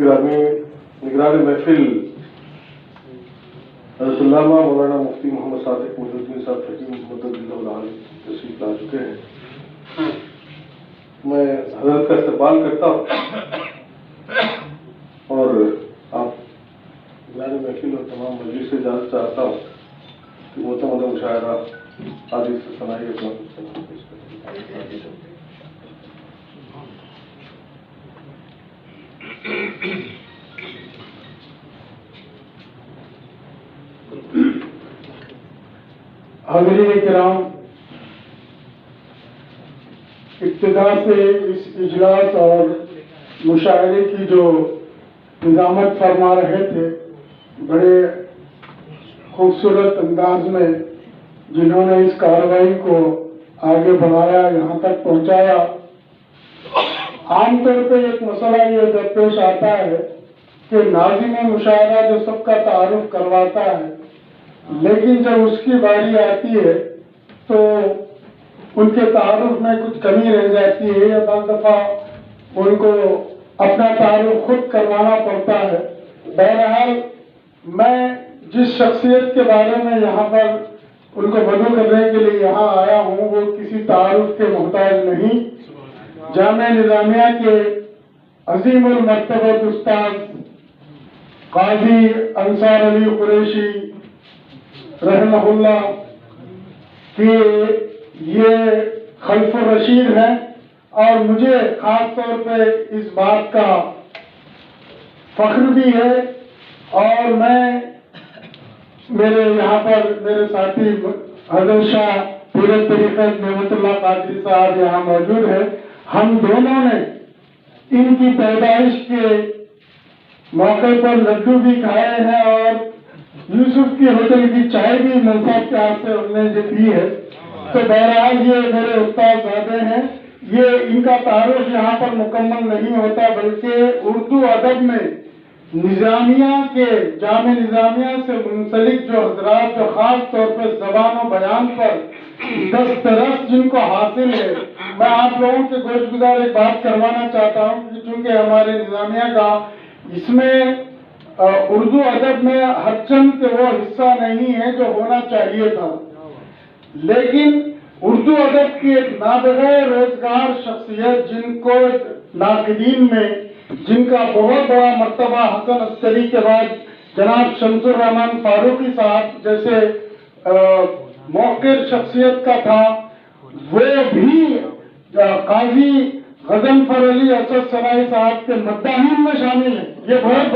ग्रामी निगरान महफिल हज़रत अल्लामा मौलाना मुफ्ती मोहम्मद सादिक मुजुद्दीन साहब फकीम मुद्दत तशरीफ ला चुके हैं। मैं हजरत का इस्तकबाल करता हूँ और आप निगरान महफिल और तमाम मजलिस से इजाज़त चाहता हूँ कि मोतमद मुशायरा आदि से सनाई अपना कुछ सलाम पेश करें। हाज़रीन किराम, इब्तिदा से इस इजलास और मुशायरे की जो निज़ामत फरमा रहे थे, बड़े खूबसूरत अंदाज में जिन्होंने इस कार्रवाई को आगे बढ़ाया, यहाँ तक पहुँचाया। आमतौर पर एक मसला ये दरपेश आता है कि नाज़िम मुशायरा जो सबका तारुफ करवाता है, लेकिन जब उसकी बारी आती है तो उनके तारुफ में कुछ कमी रह जाती है या बाद दफ़ा उनको अपना तारुफ खुद करवाना पड़ता है। बहरहाल मैं जिस शख्सियत के बारे में यहाँ पर उनको मदद करने के लिए यहाँ आया हूँ, वो किसी तारुफ के मोहताज नहीं। जामिया निज़ामिया के अज़ीमुल मर्तबत उस्ताद काजी अंसार अली कुरैशी रहमहुल्लाह कि ये खल्फ़ुर रशीद हैं और मुझे ख़ास तौर पे इस बात का फ़ख्र भी है। और मैं मेरे यहाँ पर मेरे साथी हज़रत शाह पीर तरीक़त नेमतुल्लाह कादरी साहब यहाँ मौजूद हैं। हम दोनों ने इनकी पैदाइश के मौके पर लड्डू भी खाए हैं और यूसुफ की होटल की चाय भी मौसाब के हाथ से हमने जो पी है। तो बहरहाल ये मेरे उस्ताद ज़ादे हैं। ये इनका तारुफ यहाँ पर मुकम्मल नहीं होता, बल्कि उर्दू अदब में निज़ामिया के जामे निज़ामिया से मुंसलिक जो हजरात जो ख़ास तौर पर ज़बान और बयान पर दस्तरस जिनको हासिल है, मैं आप लोगों के गोशगुजार एक बात करवाना चाहता हूँ कि चूँकि हमारे निज़ामिया का इसमें उर्दू अदब में हरचंद के वो हिस्सा नहीं है जो होना चाहिए था, लेकिन उर्दू अदब की एक नाबगैर रोजगार शख्सियत जिनको नाक़दीन में जिनका बहुत बड़ा मर्तबा हसन अस्करी के बाद जनाब शमसुर रहमान फारूकी साहब जैसे मौक़िर शख्सियत का था, वो भी काजी गजनफर अली असद सराई साहब के मद्दाहीन में शामिल है। ये बहुत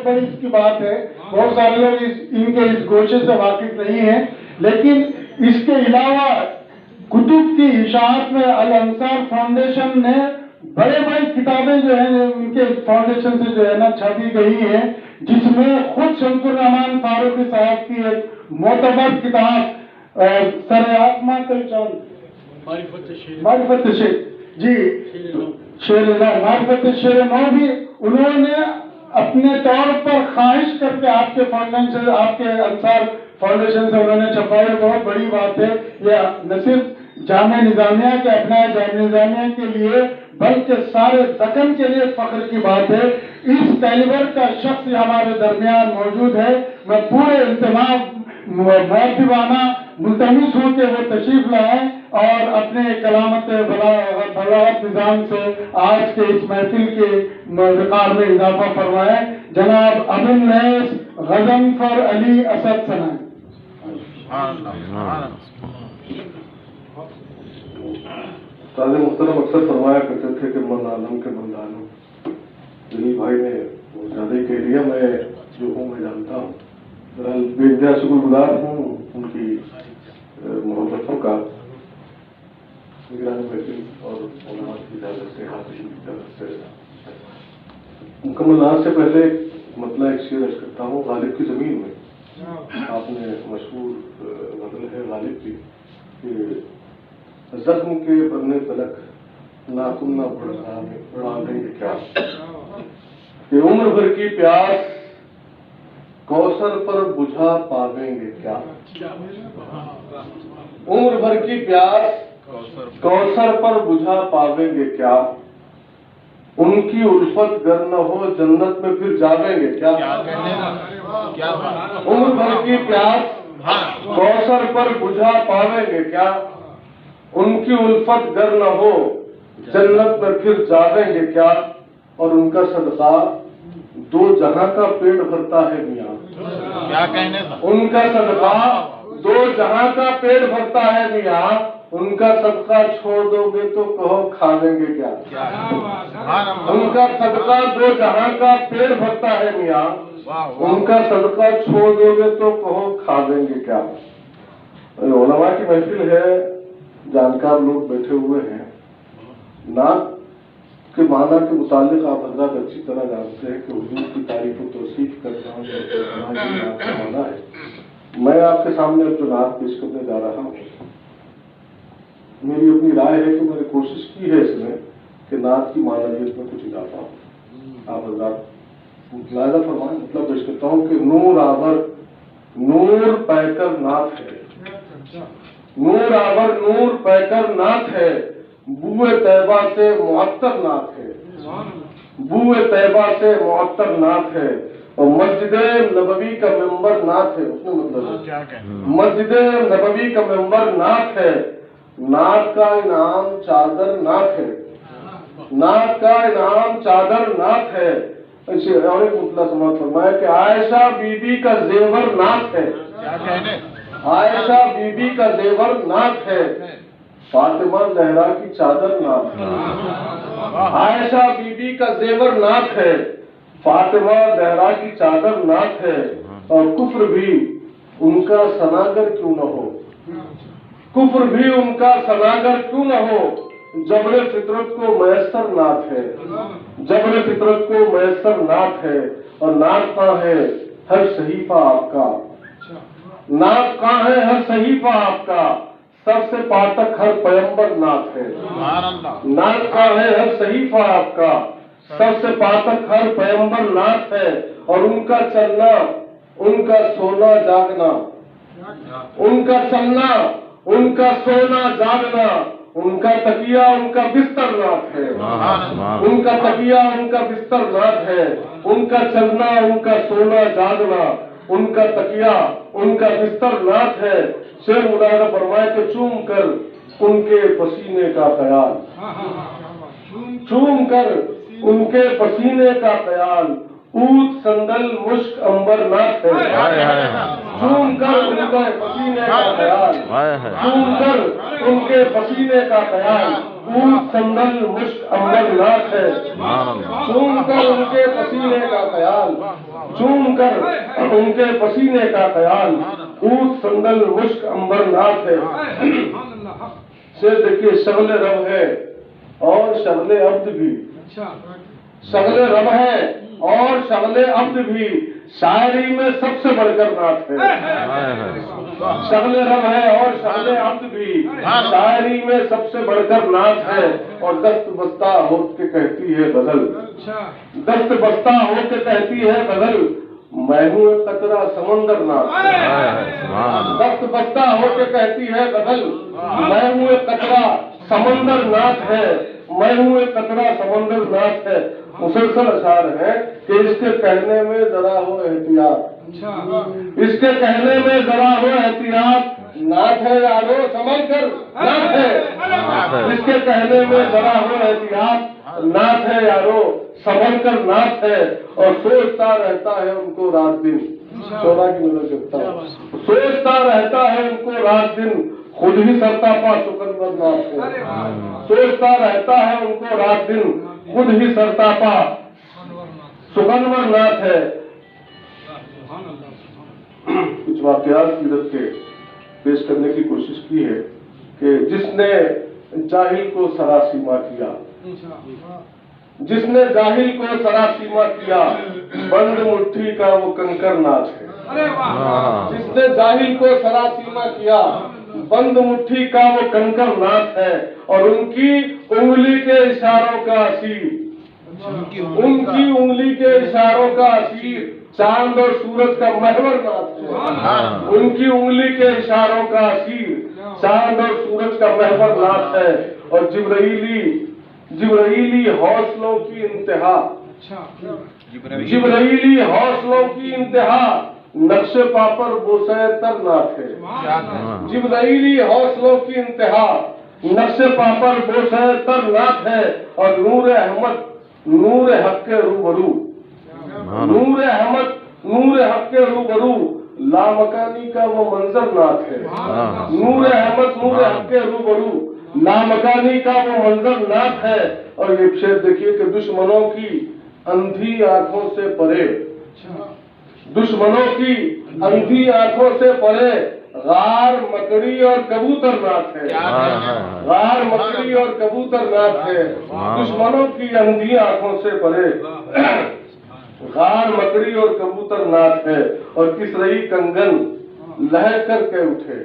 बड़ी इसकी बात है। बहुत सारे लोग इनके इस गोशे से वाकिफ नहीं है, लेकिन इसके अलावा कुतुब की इशाअत में अल अंसार फाउंडेशन ने बड़ी किताबें जो है उनके फाउंडेशन से जो है ना छापी गई है, जिसमें खुद शमसुर रहमान फारूकी साहब की एक मोतबर किताब सरे-ए-आसमां कल चांद मारिफत शेर जी मारिफत शेर नौ भी उन्होंने अपने तौर पर ख्वाहिश करके आपके फाउंडेशन से आपके अंसार फाउंडेशन से उन्होंने छपाई। बहुत बड़ी बात है। यह न सिर्फ जामिया निज़ामिया के अपना जामिया निज़ामिया के लिए बल्कि सारे दक्कन के लिए फख्र की बात है। इस कैलिबर का शख्स हमारे दरमियान मौजूद है। मैं पूरे इंतमाम मुअद्दिबाना मुल्तमिस हूँ कि वो तशरीफ लाएं और अपने कलामत बलागत निज़ाम से आज के इस महफिल के विकार में इजाफा फरमाएं। जनाब अबुल नैस गजनफर अली असद सनाई। ताज़े मुहतरम अक्सर फरमाया करते थे कि मन आलम के बंदानों, जलील भाई ने ज़्यादा ही कह दिया। मैं जो हूँ मैं जानता हूँ, बेइंतहा शुक्रगुजार हूँ उनकी मोहब्बतों का। निगरानी महफिल और उलमा की इजाज़त से हाजिरी की इजाज़त से मुकम्मल आज से पहले मतलब एक शेर अर्ज़ करता हूँ। गालिब की ज़मीन में आपने मशहूर गज़ल है गालिब की कि ज़ख्म के बनने तलक नाखून ना बढ़ा देंगे क्या, कि उम्र भर की प्यास कौसर पर बुझा पावेंगे क्या, उम्र भर की प्यास कौसर पर बुझा पावेंगे क्या, ان کی الفت گر نہ ہو جنت میں پھر جاویں گے کیا؟ عمر بھر کی پیاس کوثر پر بجھا پاویں گے کیا؟ ان کی الفت گر نہ ہو جنت میں پھر جاویں گے کیا؟ اور ان کا صدقہ دو جہاں کا پیٹ بھرتا ہے میاں، کیا کہنے تھا؟ ان کا صدقہ دو جہاں کا پیٹ بھرتا ہے میاں، ان کا صدقہ چھوڑ دو گے تو کہو کھا لیں گے کیا؟ ان کا صدقہ دو جہاں کا پیٹ بھرتا ہے میاں، ان کا صدقہ چھوڑ دو گے تو کہو کھا لیں گے کیا؟ علماء کی محفل ہے، جانکار لوگ بیٹھے ہوئے ہیں. نعت کے معنی کے متعلق آپ حضرات اچھی طرح جانتے ہیں کہ حضور کی تعریف و توصیف کرنا نعت کا معنی ہے. میں آپ کے سامنے اب جو نعت پیش کرنے جا رہا ہوں، میری اپنی رائے ہے کہ میں نے کوشش کی ہے اس میں کہ نعت کی معنویت میں کچھ اضافہ ہو. آپ حضرات ملاحظہ فرمائیں. مطلب پیش کرتا ہوں کہ نور آور نور پہ کر نعت ہے، نور آور نور پہ کر نعت ہے، بوئے طیبہ سے معطر نعت ہے، بوئے طیبہ سے معطر نعت ہے، اور مسجد نبوی کا ممبر نعت ہے. اس میں مطلب ہے مسجد نبوی کا ممبر نعت ہے، نعت کا انعام چادر نعت ہے، نعت کا انعام چادر نعت ہے. اور ایک مطلع سماعت فرمایا کہ عائشہ بی بی کا زیور نعت ہے، عائشہ بی بی کا زیور نعت ہے، فاطمہ زہرا کی چادر نعت ہے. عائشہ بی بی کا زیور نعت ہے، فاطمہ زہرا کی چادر نعت ہے. اور کفر بھی ان کا سناگر کیوں نہ ہو، کفر بھی ان کا سناگر کیوں نہ ہو، جبر فطرت کو میسر نعت ہے، جبر فطرت کو میسر نعت ہے. اور نعت کہاں ہے ہر صحیفہ آپ کا، نعت کہاں ہے ہر صحیفہ آپ کا، سب سے پاتک ہر پیمبر نعت ہے. نعت کہاں ہے ہر صحیفہ آپ کا، سب سے پاتک ہر پیمبر نعت ہے. اور ان کا چلنا ان کا سونا جاگنا، ان کا چلنا ان کا سونا جاگنا، ان کا تکیہ ان کا بستر نعت ہے، ان کا تکیہ ان کا بستر نعت ہے. ان کا چلنا ان کا سونا جاگنا، ان کا تکیہ ان کا بستر نعت ہے. شیر ملاحظہ فرمائے کہ چوم کر ان کے پسینے کا خیال، چوم کر ان کے پسینے کا خیال، اود سندل مشک امبر نعت ہے. چوم کر ان کے پسینے کا خیال، چوم کر ان کے پسینے کا خیال، اود سندل مشک امبر نعت ہے. چوم کر ان کے پسینے کا خیال، چوم کر ان کے پسینے کا خیال، اود سندل مشک امبر نعت ہے. سے دیکھیے شغل رب ہے اور شغل عبد بھی، شغل رب ہے اور شغل عبد بھی، شاعری میں سب سے بڑھ کر نعت ہے. شغل رب ہے اور شغل عبد بھی، شاعری میں سب سے بڑھ کر نعت ہے. اور دست بستہ ہو کے کہتی ہے غزل، دست بستہ ہو کے کہتی ہے غزل، میں ہوں قطرہ سمندر نعت ہے. دست بستہ ہو کے کہتی ہے غزل، میں ہوں قطرہ سمندر نعت ہے، میں ہوں قطرہ سمندر نعت ہے. مسلسل اشعار ہے کہ اس کے کہنے میں ذرا ہو احتیاط، اس کے کہنے میں ذرا ہو احتیاط، نعت ہے یارو سمجھ کر نعت ہے. اس کے کہنے میں ذرا ہو احتیاط، نعت ہے یارو سمجھ کر نعت ہے. اور سوچتا رہتا ہے ان کو رات دن، شعرا کی نظر کرتا ہے، سوچتا رہتا ہے ان کو رات دن، خود ہی سرتاپا سکنور نعت ہے. سوچتا رہتا ہے ان کو رات دن، خود ہی سرتاپا سکنور نعت ہے. کچھ واقعات سیرت کے پیش کرنے کی کوشش کی ہے کہ جس نے جاہل کو سراسیما کیا، جس نے جاہل کو سراسیما کیا، بند مٹھی کا وہ کنکر نعت ہے. جس نے جاہل کو سراسیما کیا، بند مٹھی کا وہ کنکر نعت ہے. اور ان کی انگلی کے اشاروں کا اسیر، ان کی انگلی کے اشاروں کا اسیر، چاند اور سورج کا محور نعت ہے. ان کی انگلی کے اشاروں کا اسیر، چاند اور سورج کا محور نعت ہے. اور جبرائیلی जिब्राइली हौसलों की इंतहा, जिब्राइली हौसलों की इंतहा, नक्शे पापर बोसे तर ना थे। जिब्राइली हौसलों की इंतहा, नक्शे पापर बोसे तर ना थे, और नूर अहमद नूर हक के रूबरू, नूर अहमद नूर हक के रूबरू, लामकानी का वो मंजर ना थे। नूर अहमद नूर हक के रूबरू, लामकानी का वो मंजर ना है। और ये शेर देखिए कि दुश्मनों की अंधी आंखों से परे, दुश्मनों की अंधी आंखों से परे, गार मकड़ी और कबूतर नाथ है। गार मकड़ी और कबूतर नाथ है, दुश्मनों की अंधी आंखों से परे, गार मकड़ी और कबूतर नाथ है। और किसरई कंगन लहर कर के उठे,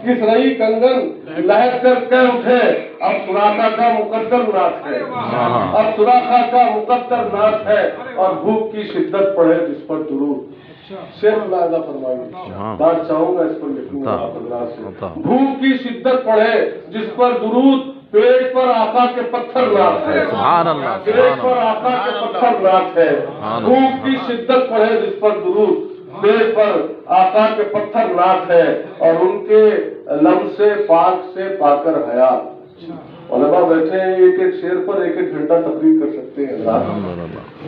किसरई कंगन लहर कर के उठे, अब सुराखा का मुकद्दर नाथ है, अब सुराखा का मुकद्दर नाथ है। और भूख की शिद्दत पड़े जिस पर दुरूद, शेर मुलाजा फरमाइए, बात चाहूंगा इस पर लिखूंगा से। भूख की शिद्दत पड़े जिस पर दुरूद, पेट पर आका के पत्थर नाथ है, पेट पर आका के पत्थर नाथ है। भूख की शिद्दत पड़े जिस पर दुरूद, पेट पर आका के पत्थर नाथ है। और उनके लम्से पाक से पाकर हयात, उलमा बैठे हैं, एक एक शेर पर एक एक घंटा तकरीर कर सकते हैं।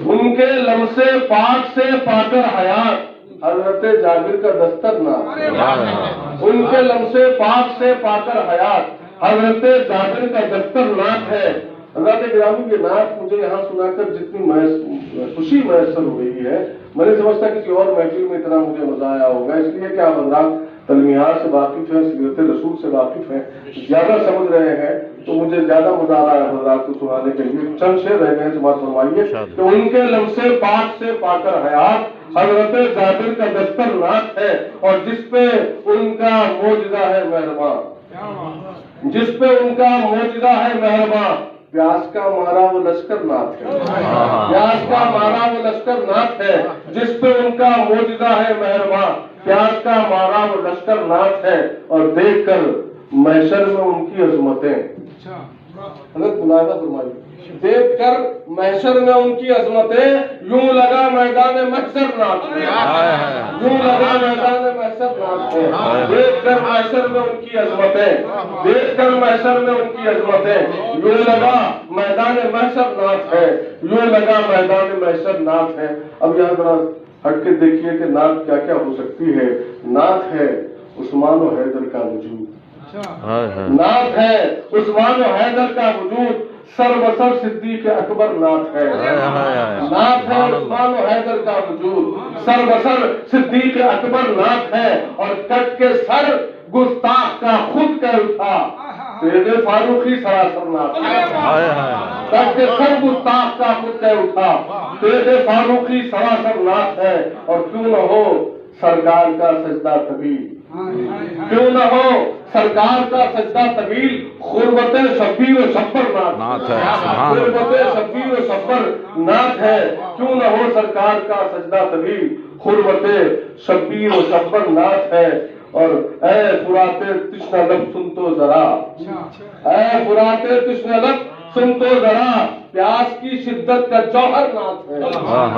उनके लम्से पाक से पाकर हयात, हजरत जाबिर का दस्तर नाथ, उनके लम्से पाक से पाकर हयात, हजरत जाबिर का दस्तर नाथ है। हजरत गिरामी के नाथ मुझे यहाँ सुनाकर जितनी खुशी मैसर हुई है, मैंने समझता किसी और महफिल में इतना मुझे मजा आया होगा। इसलिए कि आप हजरात तलमीहार से वाकिफ हैं, सीरत रसूल से वाकिफ हैं, ज्यादा समझ रहे हैं, तो मुझे ज्यादा मजा आ रहा है हजरात को सुनाने के लिए। चंद शेर रह गए, समाज फरमाइए कि उनके लम्से पाक से पाकर हयात, हजरत जाबिर का दस्तर नाथ है। और जिसपे उनका मौजदा है मेहरबान, जिसपे उनका मौजदा है मेहरबान, प्यास का मारा वो लश्कर नाथ है, प्यास का मारा वो लश्कर नाथ है। जिसपे उनका मौजदा है मेहरबान, प्यास का मारा वो लश्कर नाथ है। और देखकर महशर में उनकी अजमतें, हजरत मुलाजा फरमाइए, देखकर महशर में उनकी अजमतें, यूं लगा मैदान महशर नाथ है, यूं लगा मैदान महशर नाथ है। देखकर महशर में उनकी अजमतें, देखकर महशर में उनकी अजमतें, यूं लगा मैदान महशर नाथ है, यूं लगा मैदान महशर नाथ है। अब यहाँ जरा हट के देखिए कि नाथ क्या क्या हो सकती है। नाथ है उस्मान व हैदर का वजूद, नाथ है उस्मान व हैदर का वजूद, सर्वसर सिद्दीक अकबर नाथ है, नाथ है उस्मान व हैदर का वजूद, सर्वसर सिद्दीक अकबर नाथ है। और कट के सर गुस्ताख का खुद कह उठा, तेरे फारूकी सरासर नाथ है, कट के सर गुस्ताख का खुद कह उठा, तेरे फारूकी सरासर नाथ है। और क्यों न हो सरकार का सजदा तवील, क्यों न हो सरकार का सजदा तवील, खुरबत शब्बीर व शब्बर नाथ है, खुरबत शब्बीर व शब्बर नाथ है। क्यों न हो सरकार का सजदा तवील, खुरबत शब्बीर व शब्बर नाथ है। और ऐ फुराते तृष्णा लब सुन तो जरा, ऐ फुराते तृष्णा लब सुन तो जरा, प्यास की शिद्दत का जौहर नाथ है,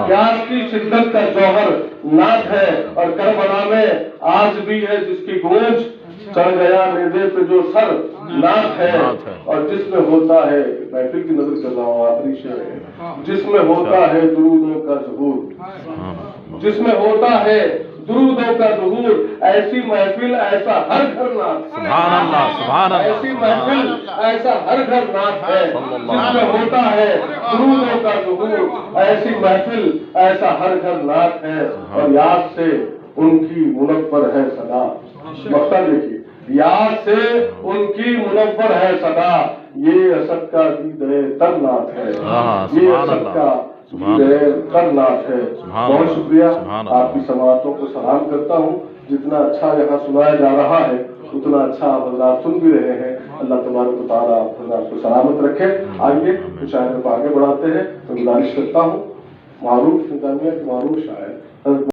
प्यास की शिद्दत का जौहर नाथ है। और करबला में आज भी है जिसकी गूंज, चढ़ गया नेज़े पे जो सर नाथ है। और जिसमें होता है, महफिल की नजर कर रहा हूँ, आखिरी शेर है, जिसमें होता है दुरूदों का ज़ुहूर, जिसमें होता है दुरूदों का ज़ुहूर, ऐसी महफिल ऐसा हर घर नाथ, सुभान अल्लाह सुभान अल्लाह, ऐसी महफिल ऐसा हर घर नाथ है। जिसमें होता है दुरूदों का ज़ुहूर, ऐसी महफिल ऐसा हर घर नाथ है। और याद से उनकी मुनव्वर है सदा, मक्ता देखिए, याद से उनकी मुनव्वर है सदा, ये असद का दीदे तर नाथ है, ये असद का दीदे तर नाथ है। बहुत शुक्रिया, आपकी समातों को सलाम करता हूँ। जितना अच्छा यहाँ सुनाया जा रहा है उतना अच्छा आप हज़रात सुन भी रहे हैं। अल्लाह तबारक व तआला आप हज़रात को सलामत रखे। आइए मुशायरे को आगे बढ़ाते हैं। तो गुजारिश करता हूँ मारूफ निजामिया के मारूफ शायर